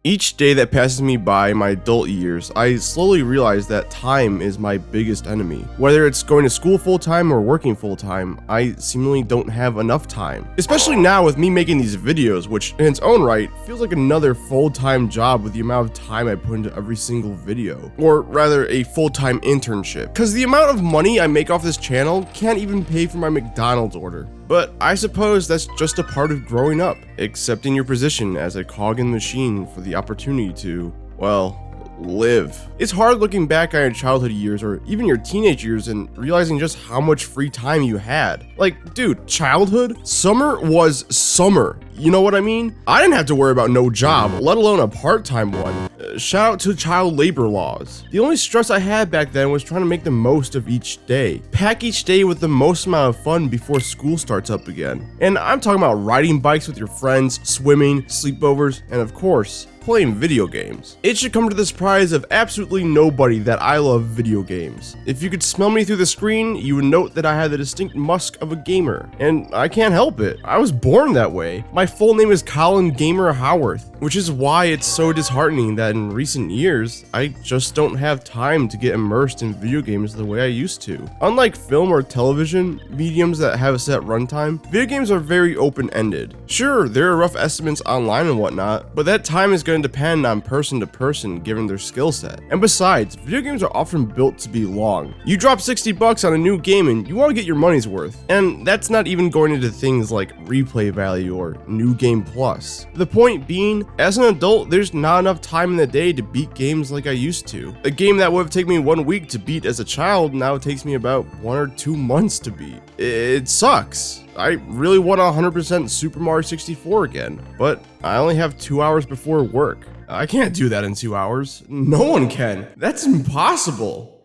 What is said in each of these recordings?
Each day that passes me by in my adult years, I slowly realize that time is my biggest enemy. Whether it's going to school full-time or working full-time, I seemingly don't have enough time. Especially now with me making these videos, which in its own right feels like another full-time job with the amount of time I put into every single video. Or rather, a full-time internship. Cause the amount of money I make off this channel can't even pay for my McDonald's order. But I suppose that's just a part of growing up, accepting your position as a cog in the machine for the opportunity to, well, live. It's hard looking back on your childhood years or even your teenage years and realizing just how much free time you had. Like, dude, childhood? Summer was summer. You know what I mean? I didn't have to worry about no job, let alone a part-time one. Shout out to child labor laws. The only stress I had back then was trying to make the most of each day. Pack each day with the most amount of fun before school starts up again. And I'm talking about riding bikes with your friends, swimming, sleepovers, and of course, playing video games. It should come to the surprise of absolutely nobody that I love video games. If you could smell me through the screen, you would note that I had the distinct musk of a gamer. And I can't help it. I was born that way. My full name is Colin Gamer Haworth, which is why it's so disheartening that in recent years, I just don't have time to get immersed in video games the way I used to. Unlike film or television, mediums that have a set runtime, video games are very open-ended. Sure, there are rough estimates online and whatnot, but that time is going to depend on person to person given their skill set. And besides, video games are often built to be long. You drop $60 on a new game and you want to get your money's worth. And that's not even going into things like replay value or new game plus. The point being, as an adult, there's not enough time in the day to beat games like I used to. A game that would have taken me 1 week to beat as a child now takes me about 1 or 2 months to beat. It sucks. I really want 100% Super Mario 64 again, but I only have 2 hours before work. I can't do that in 2 hours. No one can. That's impossible.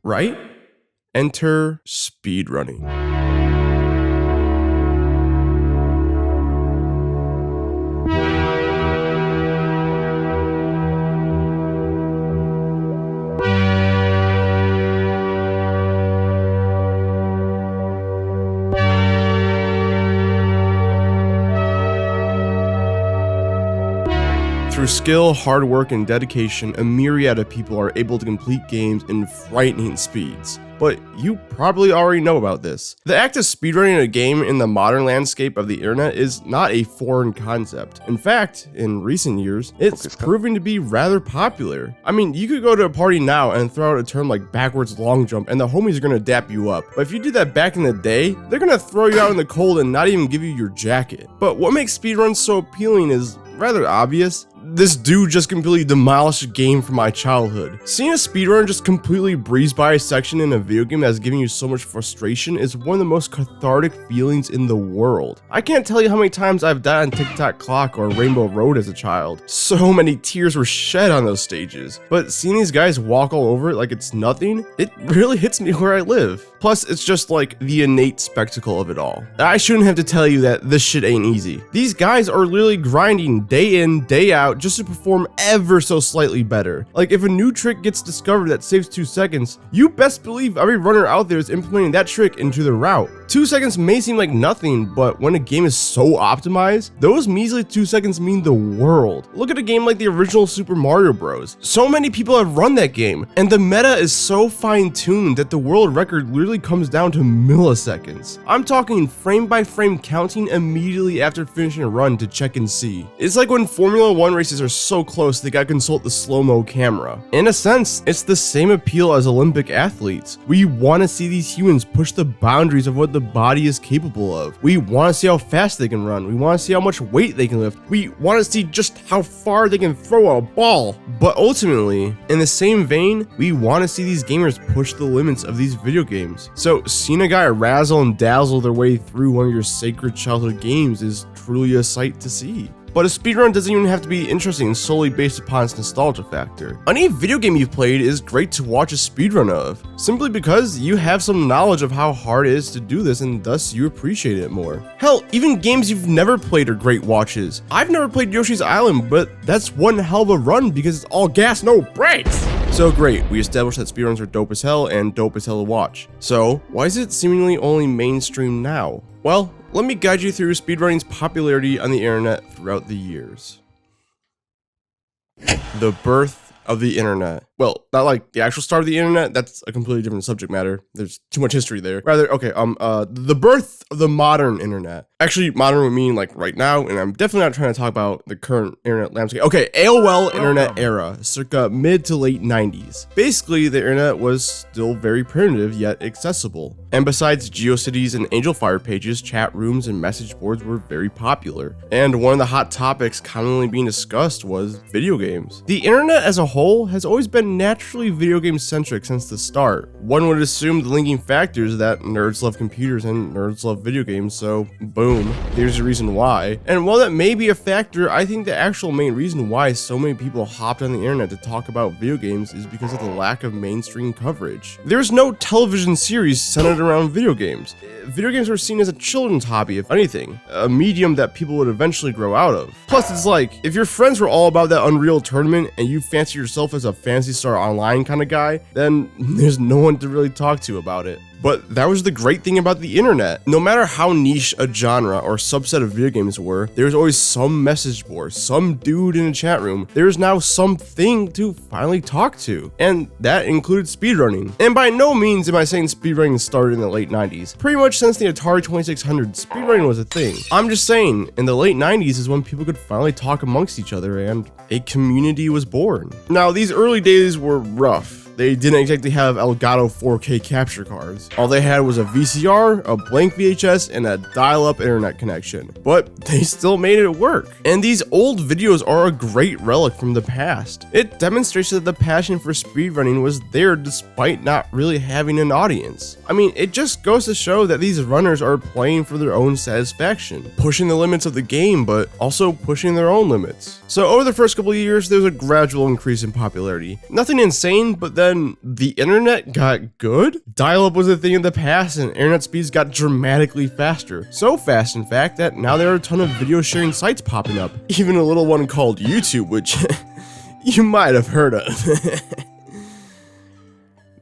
Right? Enter speedrunning. Through skill, hard work, and dedication, a myriad of people are able to complete games in frightening speeds. But you probably already know about this. The act of speedrunning a game in the modern landscape of the internet is not a foreign concept. In fact, in recent years, it's proving to be rather popular. I mean, you could go to a party now and throw out a term like backwards long jump and the homies are gonna dap you up. But if you did that back in the day, they're gonna throw you out in the cold and not even give you your jacket. But what makes speedruns so appealing is rather obvious. This dude just completely demolished a game from my childhood. Seeing a speedrunner just completely breeze by a section in a video game that's giving you so much frustration is one of the most cathartic feelings in the world. I can't tell you how many times I've died on TikTok Clock or Rainbow Road as a child. So many tears were shed on those stages. But seeing these guys walk all over it like it's nothing, it really hits me where I live. Plus, it's just like the innate spectacle of it all. I shouldn't have to tell you that this shit ain't easy. These guys are literally grinding day in, day out just to perform ever so slightly better. Like if a new trick gets discovered that saves 2 seconds, you best believe every runner out there is implementing that trick into the route. 2 seconds may seem like nothing, but when a game is so optimized, those measly 2 seconds mean the world. Look at a game like the original Super Mario Bros. So many people have run that game, and the meta is so fine-tuned that the world record literally comes down to milliseconds. I'm talking frame by frame counting immediately after finishing a run to check and see. It's like when Formula 1 races are so close they gotta consult the slow-mo camera. In a sense, it's the same appeal as Olympic athletes. We want to see these humans push the boundaries of what the body is capable of. We want to see how fast they can run. We want to see how much weight they can lift. We want to see just how far they can throw a ball. But ultimately, in the same vein, we want to see these gamers push the limits of these video games. So seeing a guy razzle and dazzle their way through one of your sacred childhood games is truly a sight to see. But a speedrun doesn't even have to be interesting solely based upon its nostalgia factor. Any video game you've played is great to watch a speedrun of, simply because you have some knowledge of how hard it is to do this and thus you appreciate it more. Hell, even games you've never played are great watches. I've never played Yoshi's Island, but that's one hell of a run because it's all gas, no brakes! So great, we established that speedruns are dope as hell and dope as hell to watch. So, why is it seemingly only mainstream now? Well, let me guide you through speedrunning's popularity on the internet throughout the years. The birth of the internet. Well, not like the actual start of the internet. That's a completely different subject matter. There's too much history there. Rather, okay, the birth of the modern internet. Actually, modern would mean like right now, and I'm definitely not trying to talk about the current internet landscape. Okay, AOL internet era, circa mid to late 90s. Basically, the internet was still very primitive yet accessible. And besides GeoCities and Angel Fire pages, chat rooms and message boards were very popular. And one of the hot topics commonly being discussed was video games. The internet as a whole has always been naturally video game centric since the start. One would assume the linking factor is that nerds love computers and nerds love video games, so boom, here's the reason why. And while that may be a factor, I think the actual main reason why so many people hopped on the internet to talk about video games is because of the lack of mainstream coverage. There's no television series centered around video games. Video games were seen as a children's hobby, if anything, a medium that people would eventually grow out of. Plus, it's like, if your friends were all about that Unreal tournament and you fancy yourself as a Phantasy Star Online kind of guy, then there's no one to really talk to about it. But that was the great thing about the internet. No matter how niche a genre or subset of video games were, there's always some message board, some dude in a chat room. There's now something to finally talk to. And that included speedrunning. And by no means am I saying speedrunning started in the late 90s. Pretty much since the Atari 2600, speedrunning was a thing. I'm just saying, in the late 90s is when people could finally talk amongst each other and a community was born. Now, these early days were rough. They didn't exactly have Elgato 4K capture cards. All they had was a VCR, a blank VHS, and a dial-up internet connection. But they still made it work. And these old videos are a great relic from the past. It demonstrates that the passion for speedrunning was there despite not really having an audience. I mean, it just goes to show that these runners are playing for their own satisfaction, pushing the limits of the game, but also pushing their own limits. So over the first couple of years, there's a gradual increase in popularity. Nothing insane, but then the internet got good? Dial-up was a thing in the past and internet speeds got dramatically faster. So fast, in fact, that now there are a ton of video sharing sites popping up. Even a little one called YouTube, which you might have heard of.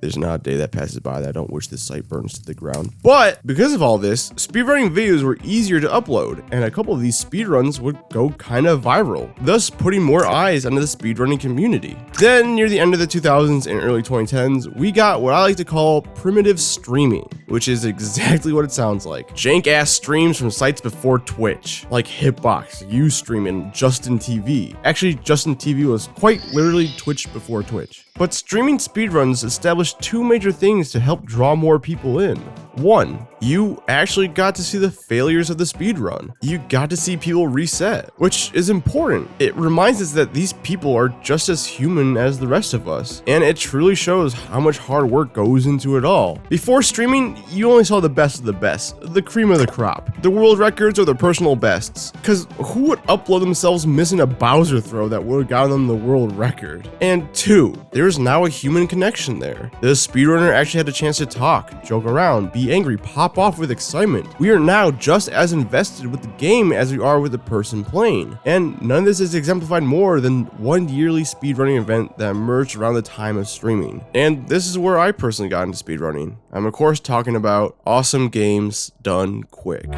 There's not a day that passes by that I don't wish this site burns to the ground. But because of all this, speedrunning videos were easier to upload, and a couple of these speedruns would go kind of viral, thus putting more eyes onto the speedrunning community. Then, near the end of the 2000s and early 2010s, we got what I like to call primitive streaming, which is exactly what it sounds like. Jank-ass streams from sites before Twitch, like Hitbox, Ustream, and Justin TV. Actually, Justin TV was quite literally Twitch before Twitch. But streaming speedruns established two major things to help draw more people in. One, you actually got to see the failures of the speedrun. You got to see people reset, which is important. It reminds us that these people are just as human as the rest of us, and it truly shows how much hard work goes into it all. Before streaming, you only saw the best of the best, the cream of the crop. The world records or the personal bests, because who would upload themselves missing a Bowser throw that would have gotten them the world record? And two, there's now a human connection there. The speedrunner actually had a chance to talk, joke around, be angry, pop off with excitement. We are now just as invested with the game as we are with the person playing. And none of this is exemplified more than one yearly speedrunning event that emerged around the time of streaming. And this is where I personally got into speedrunning. I'm of course talking about awesome games done quick.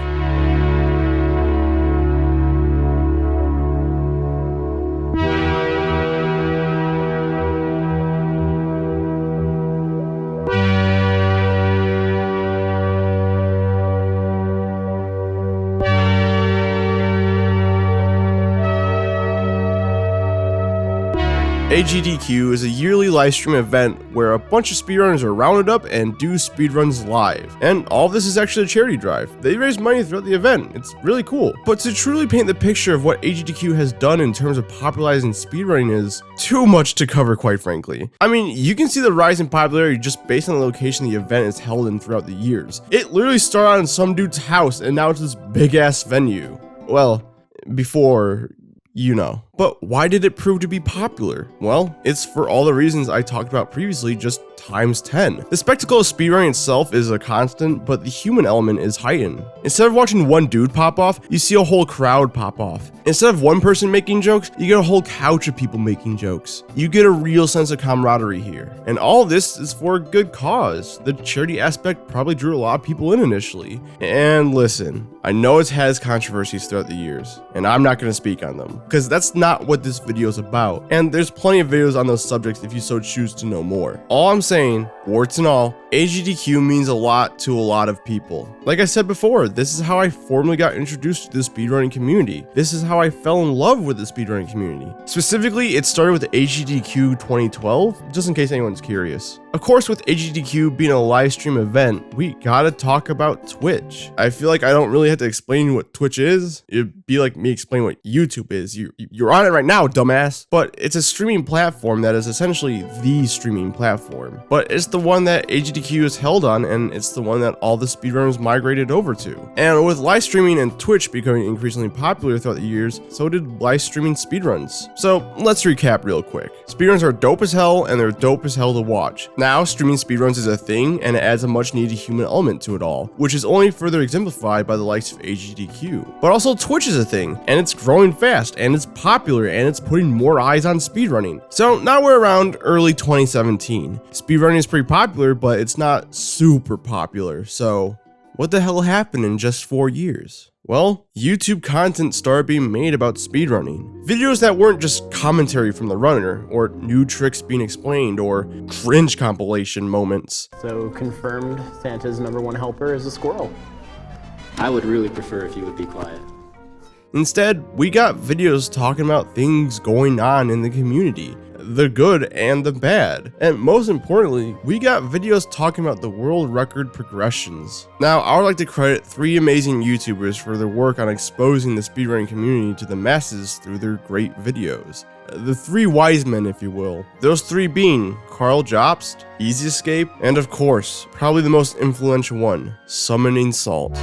HDDQ is a yearly livestream event where a bunch of speedrunners are rounded up and do speedruns live. And all of this is actually a charity drive. They raise money throughout the event. It's really cool. But to truly paint the picture of what HDDQ has done in terms of popularizing speedrunning is too much to cover, quite frankly. I mean, you can see the rise in popularity just based on the location the event is held in throughout the years. It literally started out in some dude's house and now it's this big ass venue. Well, before, you know. But why did it prove to be popular? Well, it's for all the reasons I talked about previously, just times 10. The spectacle of speedrunning itself is a constant, but the human element is heightened. Instead of watching one dude pop off, you see a whole crowd pop off. Instead of one person making jokes, you get a whole couch of people making jokes. You get a real sense of camaraderie here. And all this is for a good cause. The charity aspect probably drew a lot of people in initially. And listen, I know it has controversies throughout the years, and I'm not going to speak on them, because that's not what this video is about. And there's plenty of videos on those subjects if you so choose to know more. All I'm saying, warts and all, HDDQ means a lot to a lot of people. Like I said before, this is how I formally got introduced to the speedrunning community. This is how I fell in love with the speedrunning community. Specifically, it started with HDDQ 2012, just in case anyone's curious. Of course, with HDDQ being a live stream event, we gotta talk about Twitch. I feel like I don't really have to explain what Twitch is. It'd be like me explaining what YouTube is. You're on it right now, dumbass. But it's a streaming platform that is essentially the streaming platform. But it's the one that HDDQ is held on, and it's the one that all the speedrunners migrated over to. And with live streaming and Twitch becoming increasingly popular throughout the years, so did live streaming speedruns. So let's recap real quick. Speedruns are dope as hell, and they're dope as hell to watch. Now, streaming speedruns is a thing, and it adds a much needed human element to it all, which is only further exemplified by the likes of HDDQ. But also Twitch is a thing, and it's growing fast, and it's popular, and it's putting more eyes on speedrunning. So now we're around early 2017. Speedrunning is pretty popular, but it's not super popular, so what the hell happened in just 4 years? Well, YouTube content started being made about speedrunning. Videos that weren't just commentary from the runner, or new tricks being explained, or cringe compilation moments. So confirmed Santa's #1 helper is a squirrel. I would really prefer if you would be quiet. Instead, we got videos talking about things going on in the community, the good and the bad. And most importantly, we got videos talking about the world record progressions. Now, I would like to credit 3 amazing YouTubers for their work on exposing the speedrunning community to the masses through their great videos. The 3 wise men, if you will. Those 3 being Carl Jobst, Easy Escape, and of course, probably the most influential one, Summoning Salt.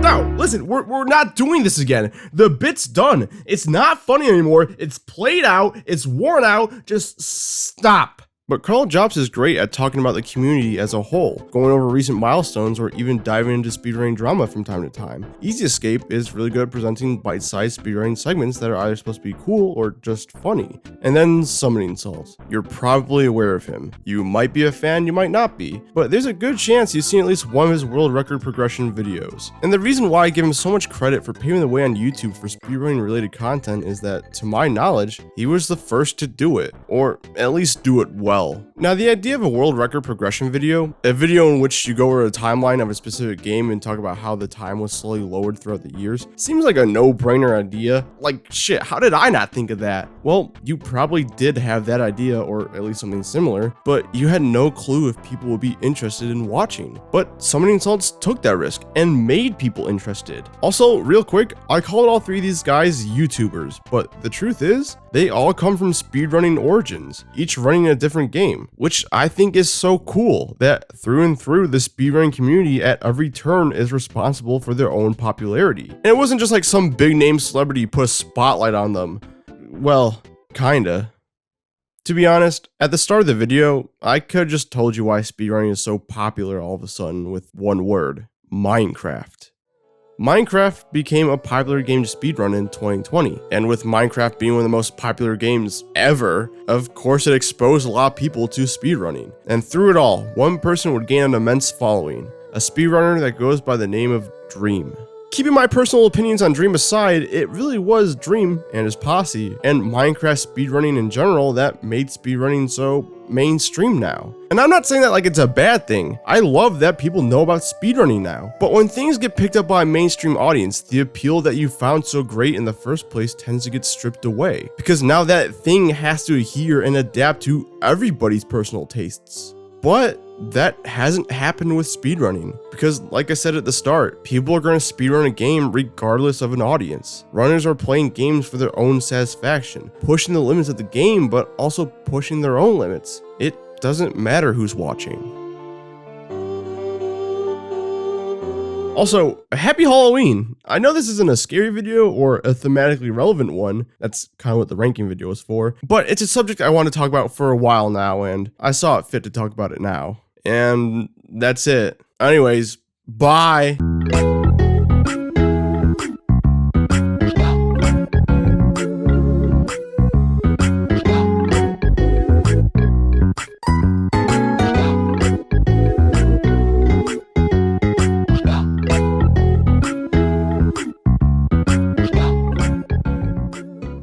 No, listen, we're not doing this again. The bit's done. It's not funny anymore. It's played out. It's worn out. Just stop. But Colin is great at talking about the community as a whole, going over recent milestones or even diving into speedrunning drama from time to time. Easy Escape is really good at presenting bite-sized speedrunning segments that are either supposed to be cool or just funny. And then Summoning Salt. You're probably aware of him. You might be a fan, you might not be, but there's a good chance you've seen at least one of his world record progression videos. And the reason why I give him so much credit for paving the way on YouTube for speedrunning related content is that, to my knowledge, he was the first to do it, or at least do it well. Now, the idea of a world record progression video, a video in which you go over a timeline of a specific game and talk about how the time was slowly lowered throughout the years, seems like a no-brainer idea. Like, shit, how did I not think of that? Well, you probably did have that idea, or at least something similar, but you had no clue if people would be interested in watching. But Summoning Salts took that risk and made people interested. Also, real quick, I called all 3 of these guys YouTubers, but the truth is, they all come from speedrunning origins, each running a different game, which I think is so cool that through and through the speedrunning community at every turn is responsible for their own popularity. And it wasn't just like some big name celebrity put a spotlight on them. Well, kinda. To be honest, at the start of the video, I could've just told you why speedrunning is so popular all of a sudden with one word: Minecraft. Minecraft became a popular game to speedrun in 2020, and with Minecraft being one of the most popular games ever, of course it exposed a lot of people to speedrunning. And through it all, one person would gain an immense following, a speedrunner that goes by the name of Dream. Keeping my personal opinions on Dream aside, it really was Dream and his posse, and Minecraft speedrunning in general, that made speedrunning so mainstream now. And I'm not saying that like it's a bad thing. I love that people know about speedrunning now. But when things get picked up by a mainstream audience, the appeal that you found so great in the first place tends to get stripped away. Because now that thing has to adhere and adapt to everybody's personal tastes. But that hasn't happened with speedrunning, because like I said at the start, people are going to speedrun a game regardless of an audience. Runners are playing games for their own satisfaction, pushing the limits of the game, but also pushing their own limits. It doesn't matter who's watching. Also, happy Halloween! I know this isn't a scary video or a thematically relevant one, that's kind of what the ranking video is for, but it's a subject I want to talk about for a while now, and I saw it fit to talk about it now. And that's it. Anyways, bye!